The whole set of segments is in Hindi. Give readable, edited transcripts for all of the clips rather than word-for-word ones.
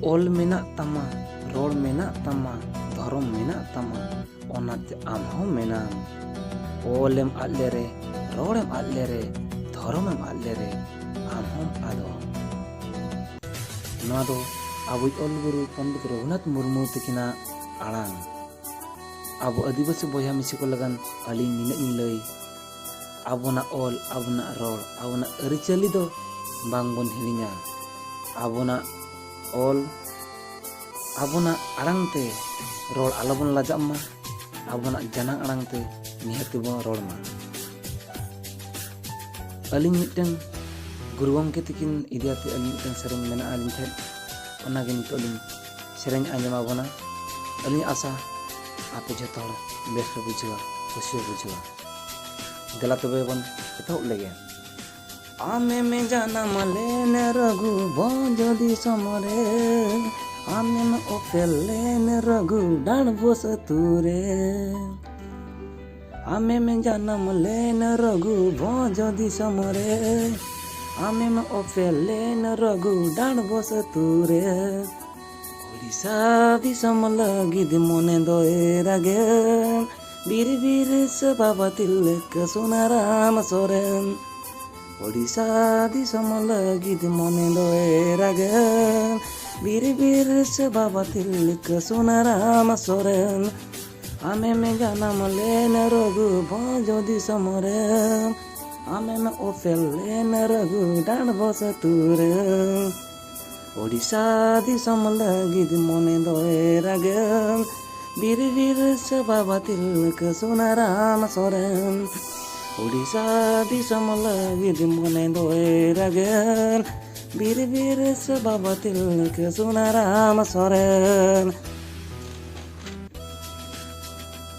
ᱚᱞ ᱢᱮᱱᱟᱜ ᱛᱟᱢᱟ, ᱨᱚᱲ ᱢᱮᱱᱟᱜ ᱛᱟᱢᱟ, ᱫᱷᱚᱨᱚᱢ ᱢᱮᱱᱟᱜ ᱛᱟᱢᱟ, ᱚᱱᱟᱛᱮ ᱟᱢ ᱦᱚᱸ ᱢᱮᱱᱟᱢ᱾ ᱚᱞᱮᱢ ᱟᱫ ᱞᱮᱨᱮ, ᱨᱚᱲᱮᱢ ᱟᱫ ᱞᱮᱨᱮ, ᱫᱷᱚᱨᱚᱢᱮᱢ ᱟᱫ ᱞᱮᱨᱮ, ᱟᱢ ᱦᱚᱸᱢ ᱟᱫᱚᱜ᱾ ᱱᱚᱣᱟ ᱫᱚ ᱟᱵᱚᱭᱤᱡ ᱚᱞ ᱜᱩᱨᱩ ᱯᱚᱱᱰᱤᱛ ᱨᱚᱜᱷᱩᱱᱟᱛᱷ ᱢᱩᱨᱢᱩ ᱛᱟᱹᱠᱤᱱᱟᱜ ᱟᱲᱟᱝ᱾ ᱟᱵᱚ ᱟᱹᱫᱤᱵᱟᱹᱥᱤ ᱵᱚᱭᱦᱟ ᱢᱤᱥᱤ ᱠᱚ ᱞᱟᱹᱜᱤᱫ ᱟᱹᱞᱤᱧ ᱱᱤᱱᱟᱹᱜ ᱤᱧ ᱞᱟᱹᱭ, ᱟᱵᱚᱱᱟᱜ ᱚᱞ, ᱟᱵᱚᱱᱟᱜ ᱨᱚᱲ, ᱟᱵᱚᱱᱟᱜ ᱟᱹᱨᱤᱪᱟᱹᱞᱤ ᱫᱚ ᱵᱟᱝᱵᱚᱱ ᱦᱤᱲᱤᱧᱟ᱾ ᱟᱵᱚᱱᱟᱜ ᱚᱞ, ᱟᱵᱚᱱᱟᱜ ᱟᱲᱟᱝ ᱛᱮ ᱨᱚᱲ ᱟᱞᱚᱵᱚᱱ ᱞᱟᱡᱟᱜ ᱢᱟ, ᱟᱵᱚᱱᱟᱜ ᱡᱟᱱᱟᱢ ᱟᱲᱟᱝ ᱛᱮ ᱱᱤᱦᱟᱹᱛ ᱵᱚᱱ ᱨᱚᱲ ᱢᱟ᱾ ᱟᱹᱞᱤᱧ ᱢᱤᱫᱴᱟᱝ ᱜᱩᱨᱩ ᱜᱚᱢᱠᱮ ᱛᱟᱹᱠᱤᱱ ᱤᱫᱤ ᱠᱟᱛᱮ ᱟᱹᱞᱤᱧ ᱢᱤᱫᱴᱟᱝ ᱥᱮᱨᱮᱧ ᱢᱮᱱᱟᱜᱼᱟ ᱟᱹᱞᱤᱧ ᱴᱷᱮᱱ, ᱚᱱᱟᱜᱮ ᱱᱤᱛᱚᱜ ᱞᱤᱧ ᱥᱮᱨᱮᱧ ᱟᱸᱡᱚᱢ ᱟᱵᱚᱱᱟ᱾ ᱟᱹᱞᱤᱧ ᱟᱥᱟ ᱟᱯᱮ ᱡᱷᱚᱛᱚ ᱦᱚᱲ ᱵᱮᱥ ᱯᱮ ᱵᱩᱡᱷᱟᱹᱣᱟ, ᱠᱩᱥᱤ ᱯᱮ ᱵᱩᱡᱷᱟᱹᱣᱟ᱾ ᱫᱮᱞᱟ ᱛᱚᱵᱮ ᱵᱚᱱ ᱮᱛᱚᱦᱚᱵ ᱞᱮᱜᱮ᱾ आमे में जन्म लेने रघु भोज दिसम रे, आमे में ओपेल लेने रघु डाण बोस तुरे। आमे में जन्म लेने रघु भोज दिसम रे, आमे में ओपेल लेने रघु डाण बोस तुरे। ओडिशा दिसम लगिद मोने दोए रागे, बीर बीर से बाबा तिलक सोनाराम सोरेन। ओडिशा दिसम लगिद मोने दोए रागे, बीर बीर से बाबा तिलक सोनाराम सोरेन। आमे में जन्म लेने रघु भोज दिसम रे, आमे में ओपेल लेने रघु डाण बोस तुरे। ओडिशा दिसम लगिद मोने दोए रागे, बीर बीर से बाबा तिलक सोनाराम सोरेन। ओडिशा दिसम लगिद मोने दोए रागे, बीर बीर से बाबा तिलक सोनाराम सोरेन।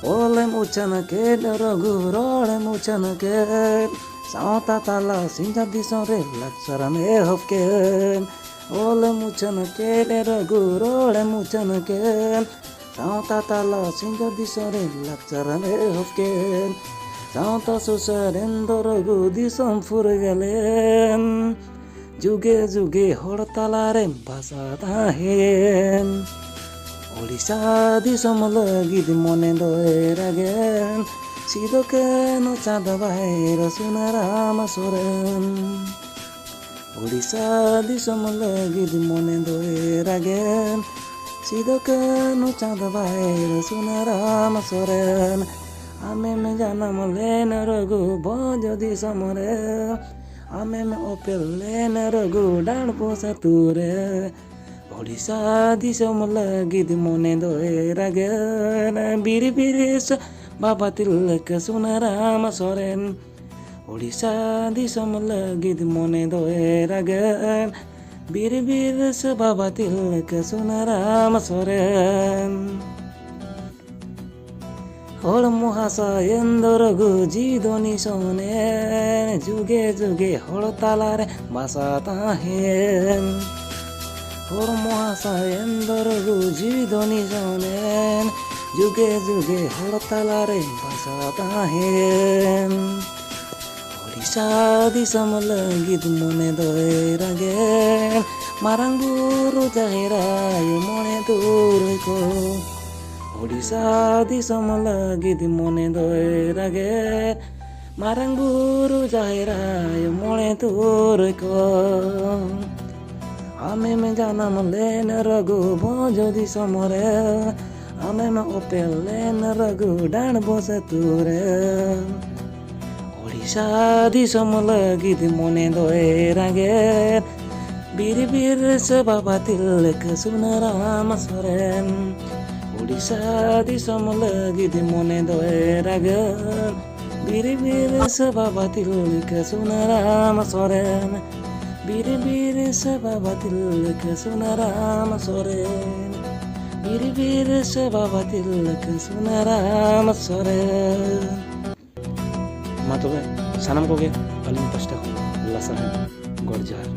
ओलेम उचन के रघु रोड़ेम उचन के, सावता ताला सिंजा दिसम रे लक्सर में हफके। ओलेम उचन के रघु रोड़ेम उचन के, सावता ताला सिंजा दिसम रे लक्सर में हफके। सावता सुसरेन दो रघु दिसम फुरगलेन, जुगे जुगे हड़ तालारे भाषा ताहेन। ओडिशा दिसम लगिद मोने दोए रागेन, सिदो के नो चाँद बाहिर सोनाराम सोरेन। ओडिशा दिसम लगिद मोने दोए रागेन, सिदो के नो चाँद बाहिर सोनाराम सोरेन। आमे में जन्म लेने रघु भोज दिसम रे, आमे में ओपेल लेने रघु डाण बोस तुरे। ओडिशा दिसम लगिद मोने दोए रागेन, बीर बीर से बाबा तिलक सोनाराम सोरेन। ओडिशा दिसम लगिद मोने दोए रागेन, बीर बीर से बाबा तिलक सोनाराम सोरेन। हड़ महाशयन दो रघु जीदोनी सोने, जुगे जुगे हड़ तालारे भाषा ताहेन। हड़ महाशयन दो रघु जीदोनी सोने, जुगे जुगे हड़ तालारे भाषा ताहेन। ओडिशा दिसम लगिद मोने दोए रागेन, मारांग बुरु जाहेरायो मोने तुरे को। ओडिशा दिसम लगिद मोने दोए रागेन, मारांग बुरु जाहेरायो मोने तुरे को। आमे में जन्म लेने रघु भोज दिसम रे, आमे में ओपेल लेने रघु डाण बोस तुरे। ओडिशा दिसम लगिद मोने दोए रागेन, बीर बीर से बाबा तिलक सोनाराम सोरेन। ओडिशा दिसम लगिद मोने दोए रागेन, बीर बीर से बाबा तिलक सोनाराम सोरेन। बीर बीर से बाबा तिलक सोनाराम सोरेन, बीर बीर से बाबा तिलक सोनाराम सोरेन। मा तोबे सानाम कोगे अलिंग पास्टा खन लासार गॉड जोहार।